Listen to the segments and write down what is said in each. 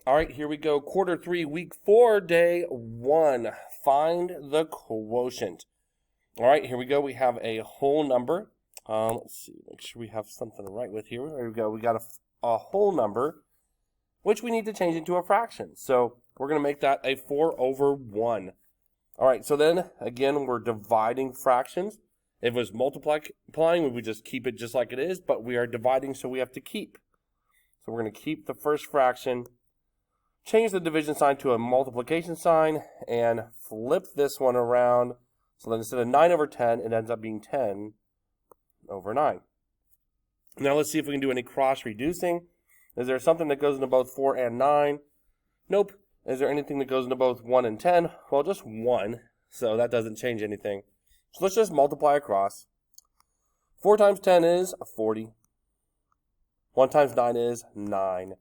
All right, here we go. Quarter 3, week 4, day 1. Find the quotient. All right, here we go. We have a whole number. Let's see, make sure we have something to write with here. There we go. We got a whole number, which we need to change into a fraction. So we're going to make that a 4/1. All right, so then, again, we're dividing fractions. If it was multiplying, we would just keep it just like it is, but we are dividing, so we have to keep. So we're going to keep the first fraction, change the division sign to a multiplication sign, and flip this one around. So then instead of 9/10, it ends up being 10/9. Now let's see if we can do any cross-reducing. Is there something that goes into both 4 and 9? Nope. Is there anything that goes into both 1 and 10? Well, just 1, so that doesn't change anything. So let's just multiply across. 4 times 10 is 40. 1 times 9 is 9.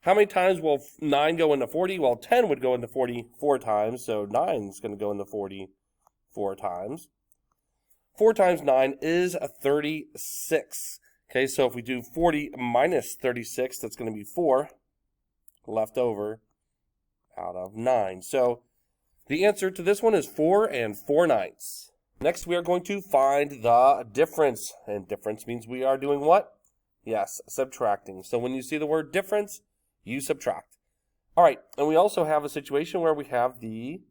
How many times will 9 go into 40? Well, 10 would go into 40 4 times, so 9 is going to go into 40 4 times. 4 times 9 is 36. Okay, so if we do 40 minus 36, that's going to be 4 left over out of 9. So the answer to this one is 4 4/9. Next, we are going to find the difference. And difference means we are doing what? Yes, subtracting. So when you see the word difference, you subtract. All right, and we also have a situation where we have the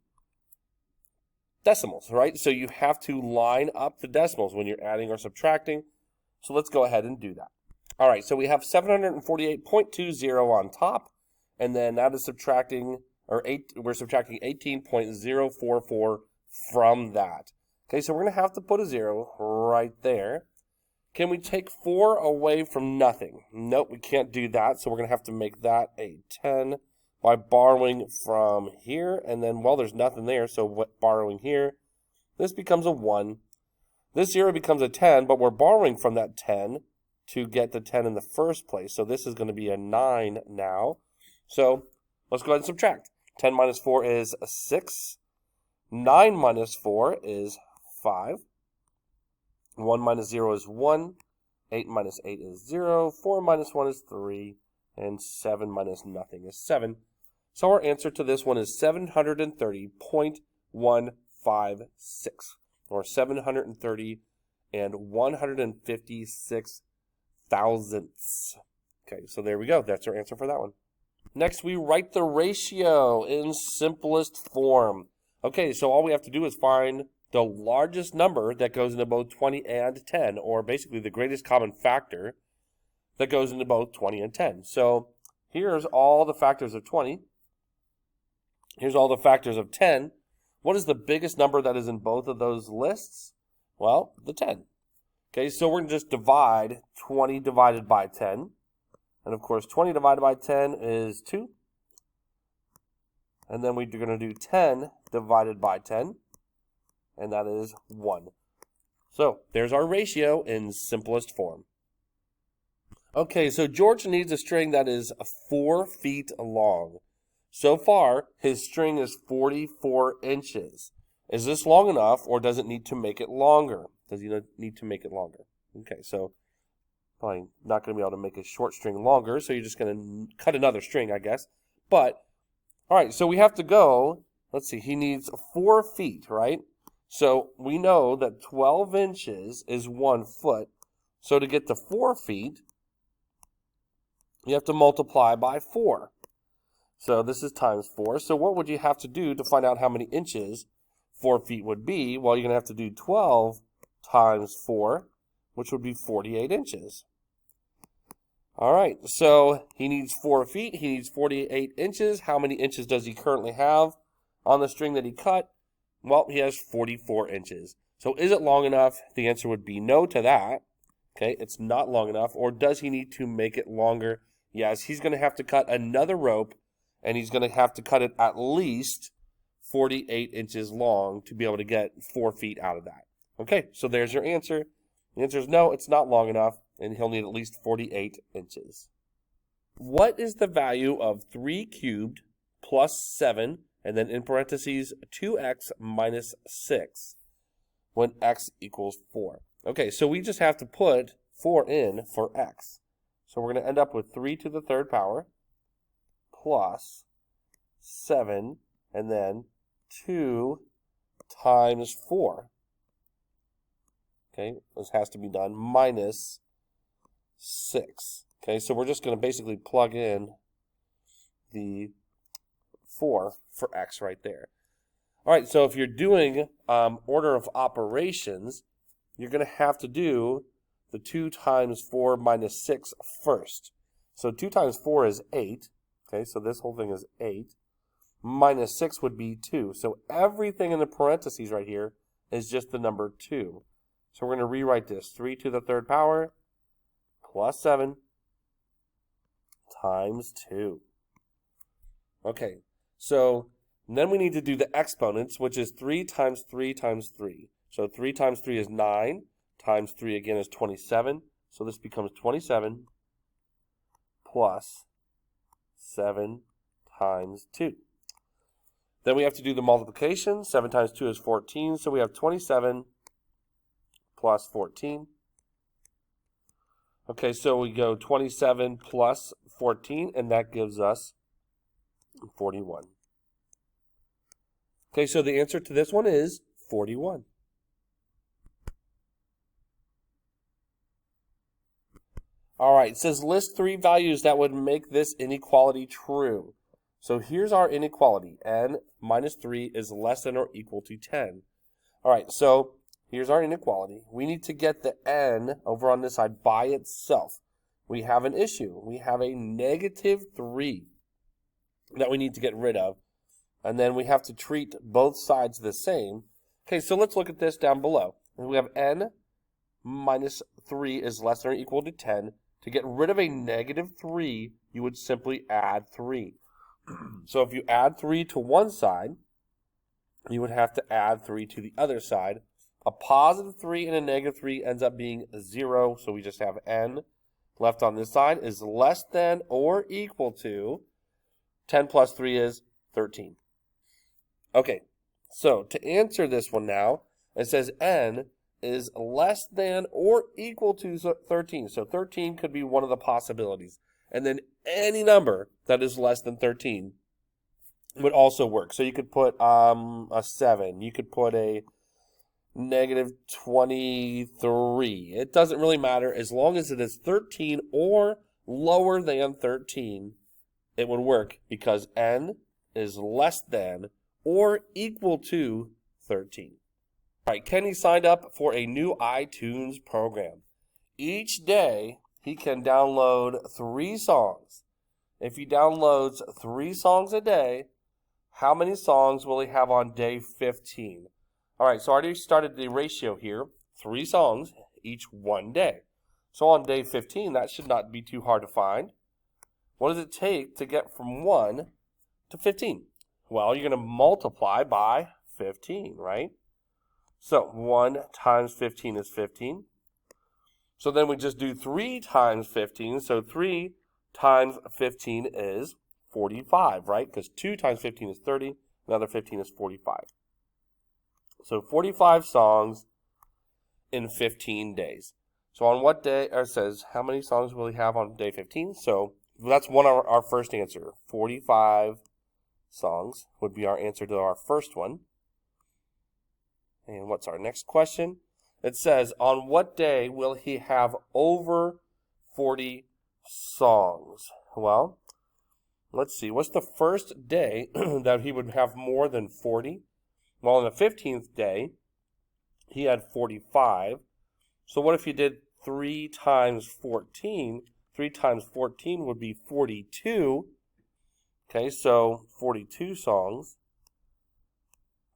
decimals, right? So you have to line up the decimals when you're adding or subtracting. So let's go ahead and do that. All right, so we have 748.20 on top, and then that is subtracting, we're subtracting 18.044 from that. Okay, so we're going to have to put a 0 right there. Can we take 4 away from nothing? Nope, we can't do that, so we're going to have to make that a 10 by borrowing from here, and then, well, there's nothing there, so borrowing here, this becomes a 1. This 0 becomes a 10, but we're borrowing from that 10 to get the 10 in the first place, so this is going to be a 9 now. So let's go ahead and subtract. 10 minus 4 is 6. 9 minus 4 is 5. 1 minus 0 is 1. 8 minus 8 is 0. 4 minus 1 is 3. And 7 minus nothing is 7. So our answer to this one is 730.156. Or 730 and 156 thousandths. Okay, so there we go. That's our answer for that one. Next, we write the ratio in simplest form. Okay, so all we have to do is find the largest number that goes into both 20 and 10, or basically the greatest common factor that goes into both 20 and 10. So here's all the factors of 20. Here's all the factors of 10. What is the biggest number that is in both of those lists? Well, the 10. Okay, so we're going to just divide 20 divided by 10. And of course, 20 divided by 10 is 2. And then we're going to do 10 divided by 10. And that is 1. So there's our ratio in simplest form. Okay, so George needs a string that is 4 feet long. So far, his string is 44 inches. Is this long enough, or does it need to make it longer? Does he need to make it longer? Okay, so probably not going to be able to make a short string longer, so you're just going to cut another string, I guess. But, all right, so we have to go, let's see, he needs 4 feet, right? So we know that 12 inches is 1 foot. So to get to 4 feet, you have to multiply by 4. So this is times 4. So what would you have to do to find out how many inches 4 feet would be? Well, you're going to have to do 12 times 4, which would be 48 inches. All right, so he needs 4 feet. He needs 48 inches. How many inches does he currently have on the string that he cut? Well, he has 44 inches. So is it long enough? The answer would be no to that. Okay, it's not long enough. Or does he need to make it longer? Yes, he's going to have to cut another rope, and he's going to have to cut it at least 48 inches long to be able to get 4 feet out of that. Okay, so there's your answer. The answer is no, it's not long enough, and he'll need at least 48 inches. What is the value of 3 cubed plus 7, and then in parentheses 2x minus 6 when x equals 4? Okay, so we just have to put 4 in for x. So we're going to end up with 3 to the third power plus 7, and then 2 times 4. Okay, this has to be done minus 6. Okay, so we're just going to basically plug in the 4 for x right there. All right, so if you're doing order of operations, you're going to have to do the 2 times 4 minus 6 first. So 2 times 4 is 8. Okay, so this whole thing is 8. Minus 6 would be 2. So everything in the parentheses right here is just the number 2. So we're going to rewrite this. 3 to the third power plus 7 times 2. Okay, so then we need to do the exponents, which is 3 times 3 times 3. So 3 times 3 is 9, times 3 again is 27. So this becomes 27 plus 7 times 2. Then we have to do the multiplication. 7 times 2 is 14, so we have 27 plus 14. Okay, so we go 27 plus 14, and that gives us 41. Okay, so the answer to this one is 41. All right, it says list 3 values that would make this inequality true. So here's our inequality. N minus 3 is less than or equal to 10. All right, so here's our inequality. We need to get the n over on this side by itself. We have an issue. We have a negative 3 that we need to get rid of. And then we have to treat both sides the same. Okay, so let's look at this down below. We have n minus 3 is less than or equal to 10. To get rid of a negative 3, you would simply add 3. So if you add 3 to one side, you would have to add 3 to the other side. A positive 3 and a negative 3 ends up being 0, so we just have n left on this side is less than or equal to 10 plus 3 is 13. Okay, so to answer this one now, it says n is less than or equal to 13. So 13 could be one of the possibilities. And then any number that is less than 13 would also work. So you could put a 7. You could put a negative 23. It doesn't really matter. As long as it is 13 or lower than 13, it would work because n is less than or equal to 13. All right, Kenny signed up for a new iTunes program. Each day, he can download 3 songs. If he downloads 3 songs a day, how many songs will he have on day 15? All right, so I already started the ratio here. 3 songs each one day. So on day 15, that should not be too hard to find. What does it take to get from 1 to 15? Well, you're going to multiply by 15, right? So 1 times 15 is 15. So then we just do 3 times 15. So 3 times 15 is 45, right? Because 2 times 15 is 30. Another 15 is 45. So 45 songs in 15 days. So on what day, it says, how many songs will he have on day 15? So that's our first answer. 45 songs would be our answer to our first one. And what's our next question? It says, on what day will he have over 40 songs? Well, let's see. What's the first day that he would have more than 40? Well, on the 15th day, he had 45. So what if you did 3 times 14? 3 times 14 would be 42. Okay, so 42 songs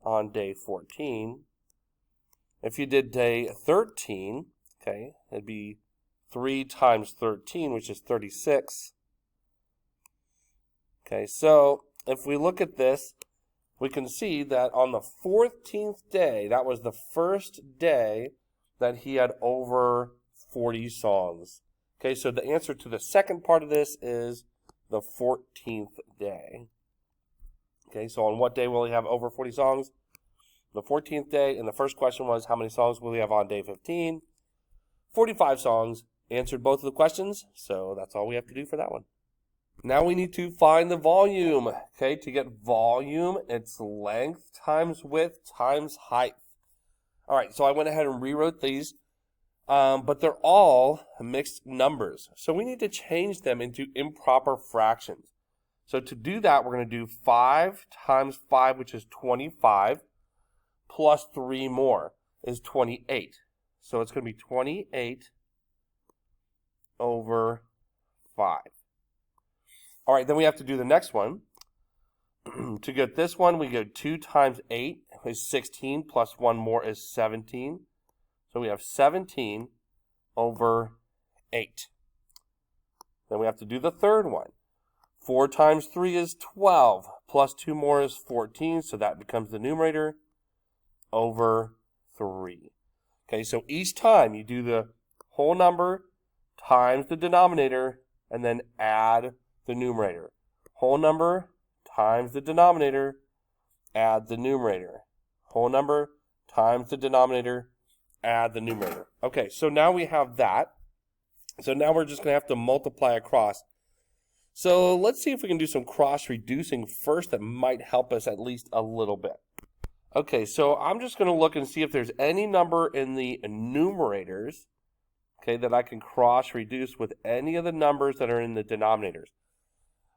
on day 14. If you did day 13, okay, it'd be 3 times 13, which is 36. Okay, so if we look at this, we can see that on the 14th day, that was the first day that he had over 40 songs. Okay, so the answer to the second part of this is the 14th day. Okay, so on what day will he have over 40 songs? The 14th day, and the first question was, how many songs will he have on day 15? 45 songs. Answered both of the questions, so that's all we have to do for that one. Now we need to find the volume. Okay, to get volume, it's length times width times height. All right, so I went ahead and rewrote these, but they're all mixed numbers. So we need to change them into improper fractions. So to do that, we're going to do 5 times 5, which is 25, plus 3 more is 28. So it's going to be 28 over 5. All right, then we have to do the next one. To get this one, we go 2 times 8 is 16, plus 1 more is 17. So we have 17 over 8. Then we have to do the third one. 4 times 3 is 12, plus 2 more is 14, so that becomes the numerator, over 3. Okay, so each time you do the whole number times the denominator, and then add the numerator. Whole number times the denominator, add the numerator. Whole number times the denominator, add the numerator. Okay, so now we have that. So now we're just going to have to multiply across. So let's see if we can do some cross-reducing first that might help us at least a little bit. Okay, so I'm just going to look and see if there's any number in the numerators, okay, that I can cross-reduce with any of the numbers that are in the denominators.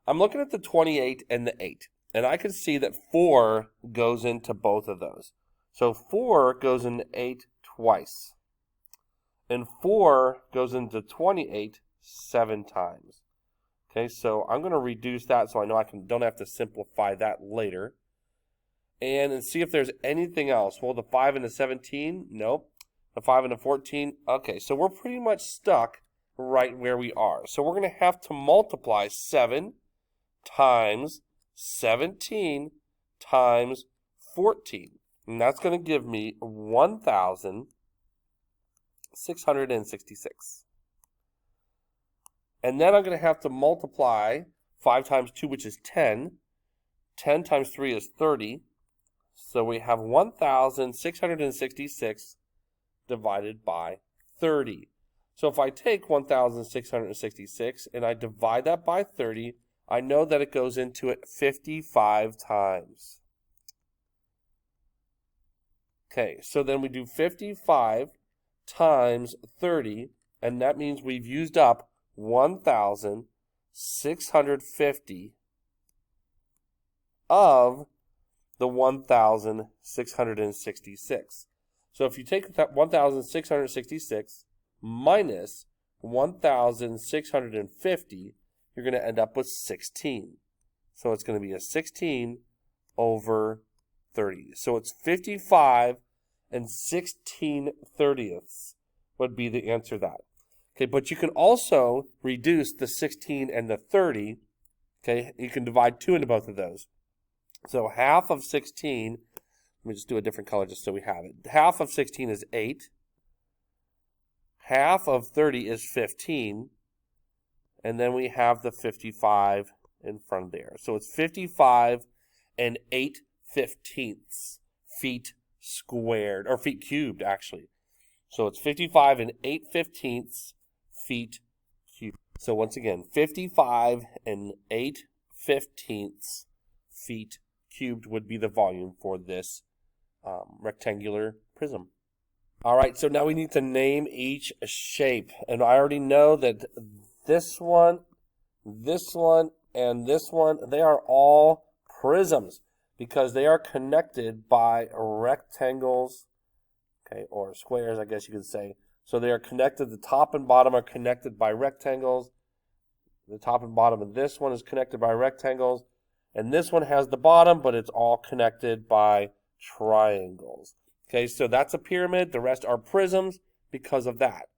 I'm looking at the 28 and the 8, and I can see that 4 goes into both of those. So 4 goes into 8 twice, and 4 goes into 28 7 times. Okay, so I'm going to reduce that so I know I don't have to simplify that later. And see if there's anything else. Well, the 5 and the 17, nope. The 5 and the 14, okay, so we're pretty much stuck right where we are. So we're going to have to multiply 7 times 17 times 14. And that's going to give me 1,666. And then I'm going to have to multiply 5 times 2, which is 10. 10 times 3 is 30. So we have 1,666 divided by 30. So if I take 1,666 and I divide that by 30, I know that it goes into it 55 times. Okay, so then we do 55 times 30, and that means we've used up 1,650 of the 1,666. So if you take that 1,666 minus 1,650, you're going to end up with 16. So it's going to be a 16 over 30. So it's 55 and 16/30 would be the answer to that. Okay, but you can also reduce the 16 and the 30. Okay, you can divide 2 into both of those. So half of 16, let me just do a different color just so we have it. Half of 16 is 8. Half of 30 is 15. And then we have the 55 in front there. So it's 55 and 8/15 feet squared, or feet cubed, actually. So it's 55 and 8/15 feet cubed. So once again, 55 and 8/15 feet cubed would be the volume for this rectangular prism. All right, so now we need to name each shape. And I already know that this one, and this one, they are all prisms because they are connected by rectangles, okay, or squares, I guess you could say. So they are connected, the top and bottom are connected by rectangles. The top and bottom of this one is connected by rectangles. And this one has the bottom, but it's all connected by triangles. Okay, so that's a pyramid. The rest are prisms because of that.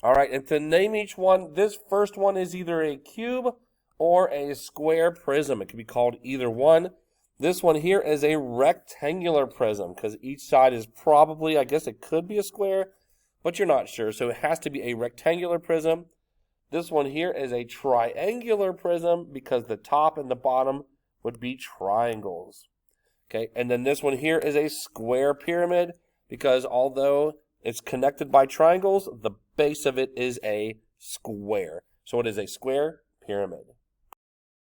All right, and to name each one, this first one is either a cube or a square prism. It can be called either one. This one here is a rectangular prism because each side is probably, I guess it could be a square, but you're not sure. So it has to be a rectangular prism. This one here is a triangular prism because the top and the bottom would be triangles. Okay, and then this one here is a square pyramid because although it's connected by triangles, the base of it is a square. So it is a square pyramid.